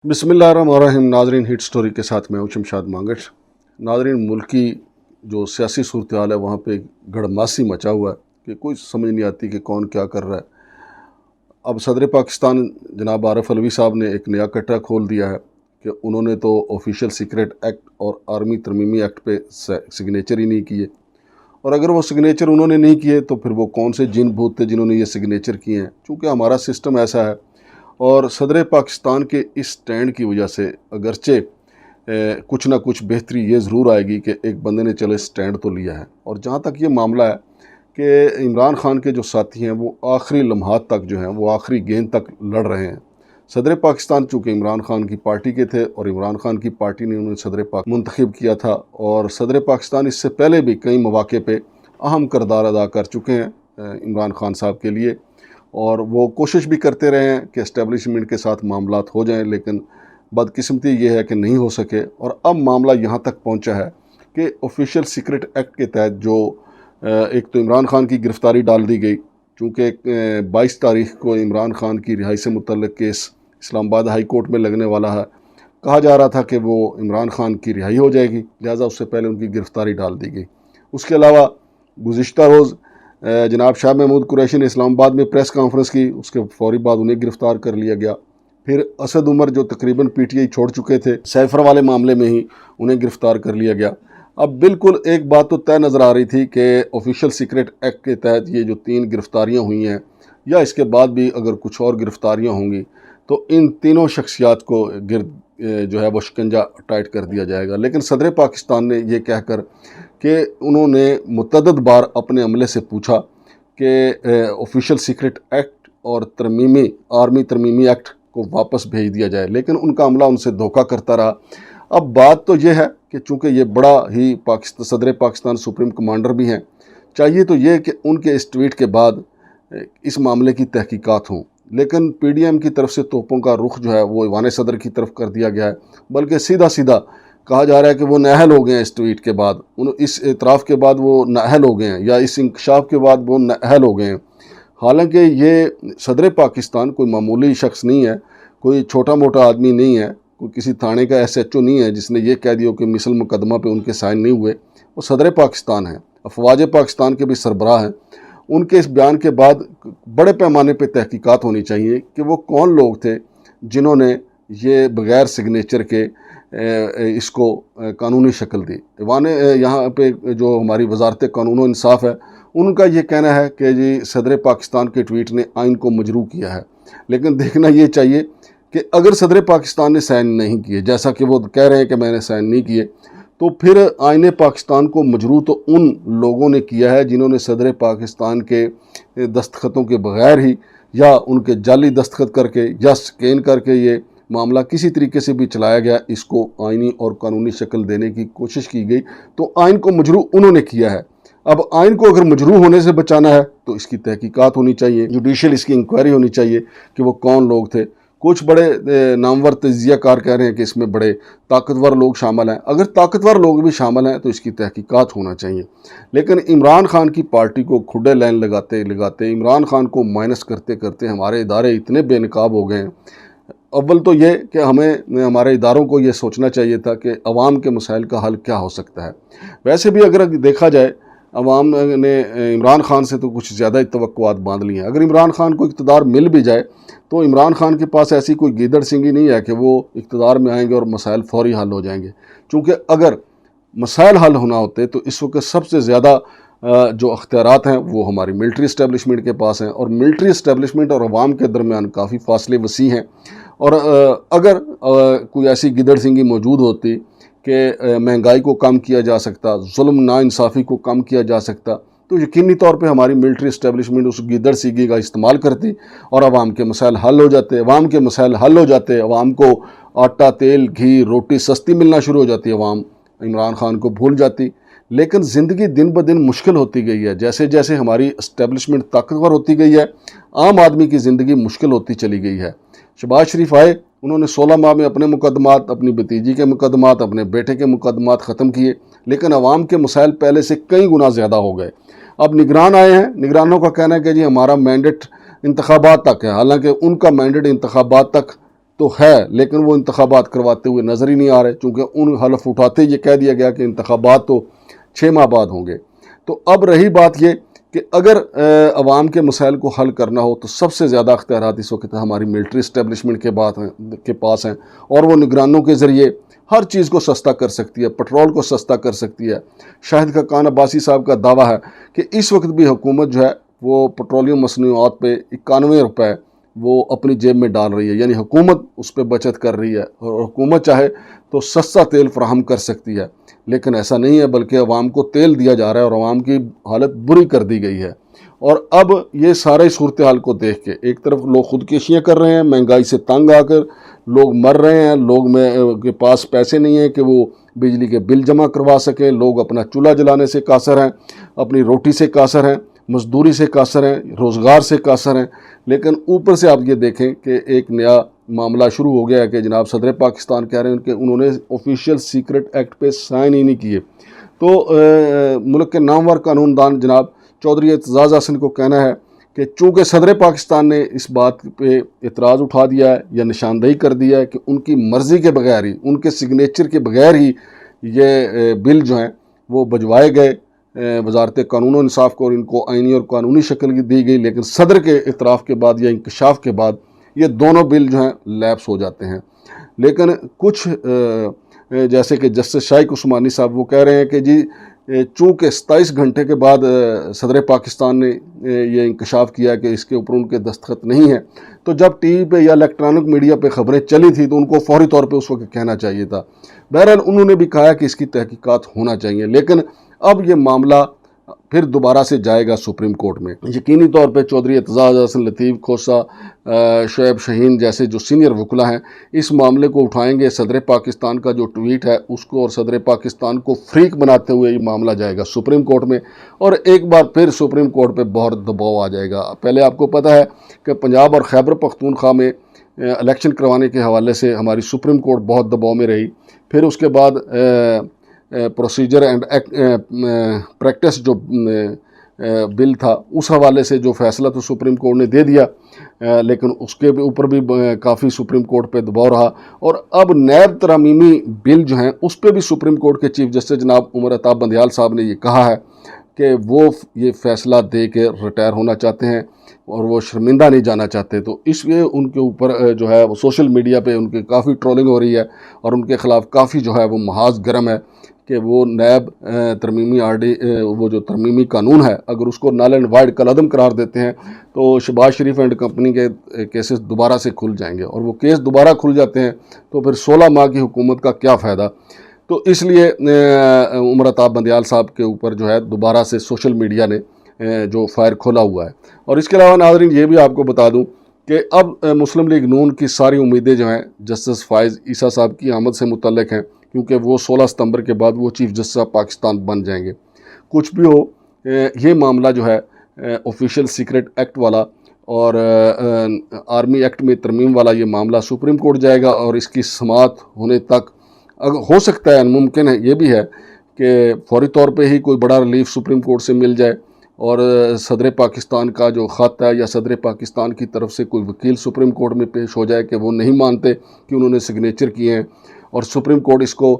बिस्मिल्लाहिर्रहमानिर्रहीम। नाजरीन, hit story के साथ मैं हूं शमशाद मांगट। नाजरीन, मुल्क की जो सियासी सूरत हाल है वहाँ पे गड़मासी मचा हुआ है कि कोई समझ नहीं आती कि कौन क्या कर रहा है। अब सदर पाकिस्तान जनाब आरिफ अलवी साहब ने एक नया कटरा खोल दिया है कि उन्होंने तो ऑफिशियल सीक्रेट एक्ट और आर्मी तरमीमी एक्ट पे सिग्नेचर ही नहीं किए, और अगर वो सिग्नेचर उन्होंने नहीं किए तो फिर वो कौन से जिन भूत थे जिन्होंने ये सिग्नेचर किए हैं। चूँकि हमारा सिस्टम ऐसा है और सदर पाकिस्तान के इस स्टैंड की वजह से अगरचे कुछ ना कुछ बेहतरी ये ज़रूर आएगी कि एक बंदे ने चले स्टैंड तो लिया है। और जहाँ तक ये मामला है कि इमरान खान के जो साथी हैं वो आखिरी लम्हात तक जो हैं वो आखिरी गेंद तक लड़ रहे हैं। सदर पाकिस्तान चूँकि इमरान खान की पार्टी के थे और इमरान खान की पार्टी ने उन्हें सदर पाक मुंतखब किया था, और सदर पाकिस्तान इससे पहले भी कई मौके पर अहम किरदार अदा कर चुके हैं इमरान खान साहब के लिए, और वो कोशिश भी करते रहे हैं कि इस्टेब्लिशमेंट के साथ मामलात हो जाएं, लेकिन बदकिस्मती ये है कि नहीं हो सके। और अब मामला यहाँ तक पहुँचा है कि ऑफिशियल सीक्रेट एक्ट के तहत जो एक तो इमरान खान की गिरफ़्तारी डाल दी गई, चूँकि 22 तारीख को इमरान खान की रिहाई से मुतल्लिक़ केस इस्लामाबाद हाई कोर्ट में लगने वाला है। कहा जा रहा था कि वो इमरान खान की रिहाई हो जाएगी, लिहाजा उससे पहले उनकी गिरफ़्तारी डाल दी गई। उसके अलावा गुज़िश्ता रोज़ जनाब शाह महमूद कुरैशी ने इस्लामाबाद में प्रेस कॉन्फ्रेंस की, उसके फौरी बाद उन्हें गिरफ़्तार कर लिया गया। फिर असद उमर जो तकरीबन पीटीआई छोड़ चुके थे, सैफर वाले मामले में ही उन्हें गिरफ़्तार कर लिया गया। अब बिल्कुल एक बात तो तय नज़र आ रही थी कि ऑफिशियल सीक्रेट एक्ट के तहत ये जो 3 गिरफ़्तारियाँ हुई हैं या इसके बाद भी अगर कुछ और गिरफ़्तारियाँ होंगी तो इन तीनों शख्सियात को जो है वो शिकंजा टाइट कर दिया जाएगा। लेकिन सदर पाकिस्तान ने ये कहकर कि उन्होंने मुतअद्दिद बार अपने अमले से पूछा कि ऑफिशियल सीक्रेट एक्ट और आर्मी तरमीमी एक्ट को वापस भेज दिया जाए, लेकिन उनका अमला उनसे धोखा करता रहा। अब बात तो ये है कि चूँकि ये बड़ा ही सदर पाकिस्तान सुप्रीम कमांडर भी हैं, चाहिए तो ये कि उनके इस ट्वीट के बाद इस मामले की तहकीकात हों, लेकिन पीडीएम की तरफ से तोपों का रुख जो है वो ईवान सदर की तरफ कर दिया गया है, बल्कि सीधा सीधा कहा जा रहा है कि वो नाअहल हो गए हैं। इस ट्वीट के बाद, इस एतराफ़ के बाद वो नाअहल हो गए हैं, या इस इंकशाफ के बाद वो नाअहल हो गए हैं। हालांकि ये सदर पाकिस्तान कोई मामूली शख्स नहीं है, कोई छोटा मोटा आदमी नहीं है, कोई किसी थाने का SHO नहीं है जिसने ये कह दिया कि मिसल मुकदमा पे उनके साइन नहीं हुए। वो सदर पाकिस्तान है, अफवाज पाकिस्तान के भी सरबराह हैं। उनके इस बयान के बाद बड़े पैमाने पे तहकीकात होनी चाहिए कि वो कौन लोग थे जिन्होंने ये बग़ैर सिग्नेचर के इसको कानूनी शक्ल दी। ईवान यहाँ पे जो हमारी वजारत कानून व इंसाफ है, उनका ये कहना है कि जी सदर पाकिस्तान के ट्वीट ने आइन को मजरू किया है। लेकिन देखना ये चाहिए कि अगर सदर पाकिस्तान ने साइन नहीं किए, जैसा कि वो कह रहे हैं कि मैंने साइन नहीं किए, तो फिर आईने पाकिस्तान को मजरू तो उन लोगों ने किया है जिन्होंने सदर पाकिस्तान के दस्तखतों के बग़ैर ही या उनके जाली दस्तखत करके या स्कैन करके ये मामला किसी तरीके से भी चलाया गया, इसको आइनी और कानूनी शक्ल देने की कोशिश की गई, तो आइन को मजरू उन्होंने किया है। अब आइन को अगर मजरू होने से बचाना है तो इसकी तहकीकात होनी चाहिए, जुडिशल इसकी इंक्वायरी होनी चाहिए कि वो कौन लोग थे। कुछ बड़े नामवर तजियाकार कह रहे हैं कि इसमें बड़े ताकतवर लोग शामिल हैं। अगर ताकतवर लोग भी शामिल हैं तो इसकी तहकीकात होना चाहिए। लेकिन इमरान खान की पार्टी को खुडे लाइन लगाते लगाते, इमरान खान को माइनस करते करते हमारे इदारे इतने बेनकाब हो गए हैं। अव्वल तो ये कि हमें हमारे इदारों को ये सोचना चाहिए था कि अवाम के मसाइल का हल क्या हो सकता है। वैसे भी अगर देखा जाए, अवाम ने इमरान खान से तो कुछ ज़्यादा ही तवक्कुआत बांध ली हैं। अगर इमरान खान को इक़्तिदार मिल भी जाए तो इमरान खान के पास ऐसी कोई गीदड़ सिंगी नहीं है कि वो इक़्तिदार में आएंगे और मसाइल फौरी हल हो जाएंगे। चूँकि अगर मसाइल हल होना होते तो इस वक्त सबसे ज़्यादा जो अख्तियारात हैं वो हमारी मिलिट्री इस्टेब्लिशमेंट के पास हैं, और मिलिट्री इस्टेब्लिशमेंट और अवाम के दरमियान काफ़ी फासले वसी हैं। और अगर कोई ऐसी गिदड़ सिंगी मौजूद होती कि महंगाई को कम किया जा सकता, जुल्म नाइंसाफ़ी को कम किया जा सकता, तो यकीनी तौर पे हमारी मिलिट्री इस्टेब्लिशमेंट उस गिदड़ सिंगी का इस्तेमाल करती और अवाम के मसाइल हल हो जाते। अवाम के मसाइल हल हो जाते, अवाम को आटा, तेल, घी, रोटी सस्ती मिलना शुरू हो जाती, अवाम इमरान खान को भूल जाती। लेकिन ज़िंदगी दिन ब दिन मुश्किल होती गई है। जैसे जैसे हमारी इस्टेब्लिशमेंट ताकतवर होती गई है, आम आदमी की ज़िंदगी मुश्किल होती चली गई है। शहबाज शरीफ आए, उन्होंने 16 माह में अपने मुकदमात, अपनी भतीजी के मुकदमात, अपने बेटे के मुकदमात ख़त्म किए, लेकिन अवाम के मसाइल पहले से कई गुना ज़्यादा हो गए। अब निगरान आए हैं, निगरानों का कहना है कि जी हमारा मैंडेट इंतखाबात तक है, हालांकि उनका मैंडेट इंतखाबात तक तो है, लेकिन वो इंतखाबात करवाते हुए नज़र ही नहीं आ रहे, चूँकि उन हलफ उठाते ये कह दिया गया कि इंतखाबात तो 6 माह बाद होंगे। तो अब रही बात ये कि अगर अवाम के मसाइल को हल करना हो तो सबसे ज़्यादा अख्तियारात इस वक्त हमारी मिलिट्री इस्टेब्लिशमेंट के पास हैं, और वो निगरानों के ज़रिए हर चीज़ को सस्ता कर सकती है, पेट्रोल को सस्ता कर सकती है। शाहिद खाकान अब्बासी साहब का दावा है कि इस वक्त भी हुकूमत जो है वो पेट्रोलियम मसनूआत पे 91 रुपये वो अपनी जेब में डाल रही है, यानी हुकूमत उस पर बचत कर रही है, और हुकूमत चाहे तो सस्ता तेल फराहम कर सकती है। लेकिन ऐसा नहीं है, बल्कि अवाम को तेल दिया जा रहा है और अवाम की हालत बुरी कर दी गई है। और अब ये सारे सूरत हाल को देख के एक तरफ लोग खुदकुशियाँ कर रहे हैं, महंगाई से तंग आकर लोग मर रहे हैं, लोग में के पास पैसे नहीं हैं कि वो बिजली के बिल जमा करवा सकें, लोग अपना चूल्हा जलाने से कासर हैं, अपनी रोटी से कासर हैं, मजदूरी से कासर हैं, रोज़गार से कासर हैं। लेकिन ऊपर से आप ये देखें कि एक नया मामला शुरू हो गया है कि जनाब सदर पाकिस्तान कह रहे हैं कि उन्होंने ऑफिशियल सीक्रेट एक्ट पे साइन ही नहीं किए। तो मुल्क के नामवर कानूनदान जनाब चौधरी एतजाज़ हसन को कहना है कि चूँकि सदर पाकिस्तान ने इस बात पे इतराज़ उठा दिया है या निशानदेही कर दिया है कि उनकी मर्ज़ी के बगैर ही, उनके सिग्नेचर के बगैर ही ये बिल जो हैं वो भिजवाए गए वजारत कानून और इंसाफ को, और इनको आइनी और कानूनी शक्ल दी गई, लेकिन सदर के इतराफ़ के बाद या इंकशाफ के बाद ये दोनों बिल जो हैं लैप्स हो जाते हैं। लेकिन कुछ जैसे कि जस्टिस शाइक उस्मानी साहब वो कह रहे हैं कि जी चूँकि 27 घंटे के बाद सदर पाकिस्तान ने ये इंकशाफ किया कि इसके ऊपर उनके दस्तखत नहीं है, तो जब टीवी पे या इलेक्ट्रॉनिक मीडिया पे खबरें चली थी तो उनको फौरी तौर पे उस वक्त कहना चाहिए था। बहरहाल उन्होंने भी कहा कि इसकी तहकीकात होना चाहिए, लेकिन अब ये मामला फिर दोबारा से जाएगा सुप्रीम कोर्ट में। यकीनी तौर पे चौधरी एतजाज़ हसन, लतीफ़ खोसा, शुएब शाहीन जैसे जो सीनियर वकला हैं इस मामले को उठाएंगे। सदर पाकिस्तान का जो ट्वीट है उसको और सदर पाकिस्तान को फ्रीक बनाते हुए ये मामला जाएगा सुप्रीम कोर्ट में, और एक बार फिर सुप्रीम कोर्ट पे बहुत दबाव आ जाएगा। पहले आपको पता है कि पंजाब और खैबर पख्तूनख्वा में इलेक्शन करवाने के हवाले से हमारी सुप्रीम कोर्ट बहुत दबाव में रही। फिर उसके बाद प्रोसीजर एंड प्रैक्टिस जो बिल था उस हवाले से जो फैसला तो सुप्रीम कोर्ट ने दे दिया, लेकिन उसके ऊपर भी काफ़ी सुप्रीम कोर्ट पे दबाव रहा। और अब नैब तरामीमी बिल जो हैं उस पर भी सुप्रीम कोर्ट के चीफ जस्टिस जनाब उमर अताब बंदियाल साहब ने ये कहा है कि वो ये फ़ैसला दे के रिटायर होना चाहते हैं और वो शर्मिंदा नहीं जाना चाहते। तो इसलिए उनके ऊपर जो है वो सोशल मीडिया पे उनकी काफ़ी ट्रोलिंग हो रही है और उनके ख़िलाफ़ काफ़ी जो है वो महाज गर्म है कि वो नैब तरमीमी वो जो तरमीमी कानून है अगर उसको नल एंड वाइड कलअदम करार देते हैं तो शहबाज शरीफ एंड कंपनी के केसेस दोबारा से खुल जाएंगे, और वो केस दोबारा खुल जाते हैं तो फिर 16 माह की हुकूमत का क्या फ़ायदा। तो इसलिए उमर अताब बंदियाल साहब के ऊपर जो है दोबारा से सोशल मीडिया ने जो फायर खोला हुआ है। और इसके अलावा नाज़रीन ये भी आपको बता दूं कि अब मुस्लिम लीग नून की सारी उम्मीदें जो हैं जस्टिस फाइज़ ईसा साहब की आमद से मुतल्लिक हैं, क्योंकि वो 16 सितंबर के बाद वो चीफ जस्टिस ऑफ पाकिस्तान बन जाएंगे। कुछ भी हो ये मामला जो है ऑफिशियल सीक्रेट एक्ट वाला और आर्मी एक्ट में तरमीम वाला ये मामला सुप्रीम कोर्ट जाएगा, और इसकी समाअत होने तक अगर हो सकता है, मुमकिन है ये भी है कि फौरी तौर पे ही कोई बड़ा रिलीफ सुप्रीम कोर्ट से मिल जाए और सदर पाकिस्तान का जो ख़त है या सदर पाकिस्तान की तरफ से कोई वकील सुप्रीम कोर्ट में पेश हो जाए कि वो नहीं मानते कि उन्होंने सिग्नेचर किए हैं, और सुप्रीम कोर्ट इसको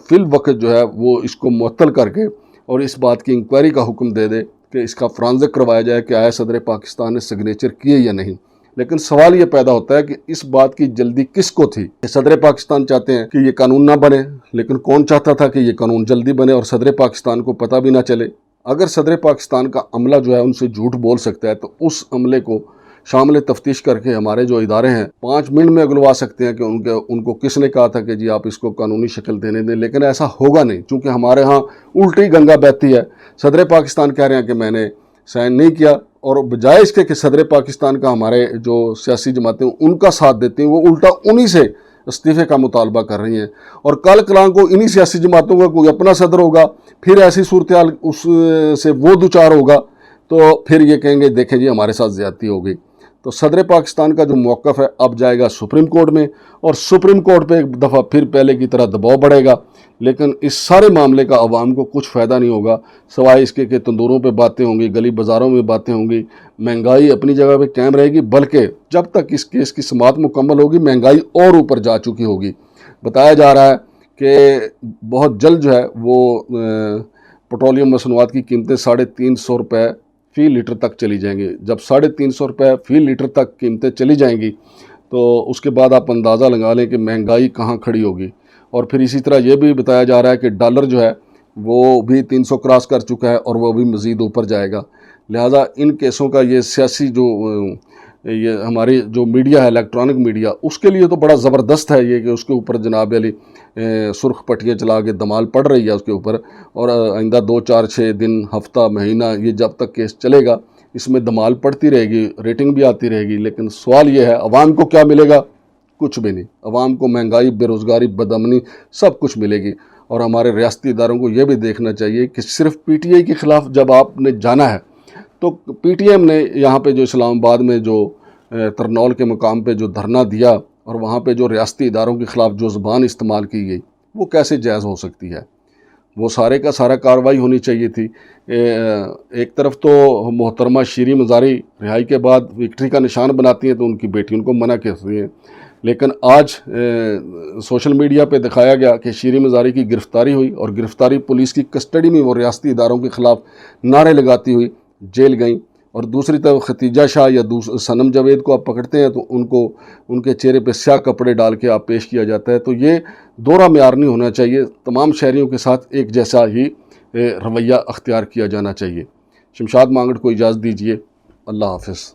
फिल वक्त जो है वो इसको मुअत्तल करके और इस बात की इंक्वायरी का हुक्म दे दे कि इसका फ्रांजिक करवाया जाए कि आया सदर पाकिस्तान ने सिग्नेचर किए या नहीं। लेकिन सवाल ये पैदा होता है कि इस बात की जल्दी किसको थी कि सदर पाकिस्तान चाहते हैं कि ये कानून ना बने, लेकिन कौन चाहता था कि ये कानून जल्दी बने और सदर पाकिस्तान को पता भी ना चले। अगर सदर पाकिस्तान का अमला जो है उनसे झूठ बोल सकता है तो उस अमले को शामिल तफ्तीश करके हमारे जो इदारे हैं 5 मिनट में अगलवा सकते हैं कि उनको किसने कहा था कि जी आप इसको कानूनी शक्ल देने दें। लेकिन ऐसा होगा नहीं, क्योंकि हमारे यहाँ उल्टी गंगा बहती है। सदर पाकिस्तान कह रहे हैं कि मैंने साइन नहीं किया, और बजाय इसके कि सदर पाकिस्तान का हमारे जो सियासी जमातें उनका साथ देती हैं वो उल्टा उन्हीं से इस्तीफ़े का मुतालबा कर रही हैं। और कल कलां को इन्हीं सियासी जमातों का कोई अपना सदर होगा, फिर ऐसी सूरत हाल उससे वो दो चार होगा तो फिर ये कहेंगे देखें जी हमारे साथ ज़्यादती हो गई। तो सदर पाकिस्तान का जो मौक़िफ़ है अब जाएगा सुप्रीम कोर्ट में, और सुप्रीम कोर्ट पे एक दफ़ा फिर पहले की तरह दबाव बढ़ेगा। लेकिन इस सारे मामले का अवाम को कुछ फ़ायदा नहीं होगा, सवाए इसके कि तंदूरों पे बातें होंगी, गली बाज़ारों में बातें होंगी, महंगाई अपनी जगह पे कायम रहेगी, बल्कि जब तक इस केस की समाअत मुकम्मल होगी महंगाई और ऊपर जा चुकी होगी। बताया जा रहा है कि बहुत जल्द जो है वो पेट्रोलियम मसनूआत की कीमतें 350 रुपये फ़ी लीटर तक चली जाएंगी। जब 350 रुपये फ़ी लीटर तक कीमतें चली जाएंगी तो उसके बाद आप अंदाज़ा लगा लें कि महंगाई कहाँ खड़ी होगी। और फिर इसी तरह ये भी बताया जा रहा है कि डॉलर जो है वो भी 300 क्रॉस कर चुका है और वो भी मज़ीद ऊपर जाएगा। लिहाजा इन केसों का ये सियासी जो ये हमारी जो मीडिया है, इलेक्ट्रॉनिक मीडिया, उसके लिए तो बड़ा ज़बरदस्त है ये कि उसके ऊपर जनाब अली सुर्ख पट्टियाँ चला के धमाल पड़ रही है उसके ऊपर। और आइंदा 2, 4, 6 दिन, हफ्ता, महीना, ये जब तक केस चलेगा इसमें धमाल पड़ती रहेगी, रेटिंग भी आती रहेगी। लेकिन सवाल ये है अवाम को क्या मिलेगा? कुछ भी नहीं। अवाम को महंगाई, बेरोज़गारी, बदअमनी सब कुछ मिलेगी। और हमारे रियासती इदारों को यह भी देखना चाहिए कि सिर्फ PTI के ख़िलाफ़ जब आपने जाना है तो PTM ने यहाँ पे जो इस्लामाबाद में जो तरनौल के मुकाम पे जो धरना दिया और वहाँ पे जो रियासती इदारों के ख़िलाफ़ जो ज़बान इस्तेमाल की गई वो कैसे जायज़ हो सकती है? वो सारे का सारा कार्रवाई होनी चाहिए थी। एक तरफ तो मोहतरमा शीरी मज़ारी रिहाई के बाद विक्ट्री का निशान बनाती हैं तो उनकी बेटी उनको मना करती हैं। लेकिन आज सोशल मीडिया पे दिखाया गया कि शीरी मज़ारी की गिरफ़्तारी हुई और गिरफ़्तारी पुलिस की कस्टडी में वो रियासती इदारों के ख़िलाफ़ नारे लगाती हुई जेल गई। और दूसरी तरफ खतीजा शाह या सनम जावेद को आप पकड़ते हैं तो उनको उनके चेहरे पे स्याह कपड़े डाल के आप पेश किया जाता है। तो ये दोहरा मेयार नहीं होना चाहिए, तमाम शहरियों के साथ एक जैसा ही रवैया अख्तियार किया जाना चाहिए। शमशाद मांगट को इजाज़त दीजिए। अल्लाह हाफ़िज़।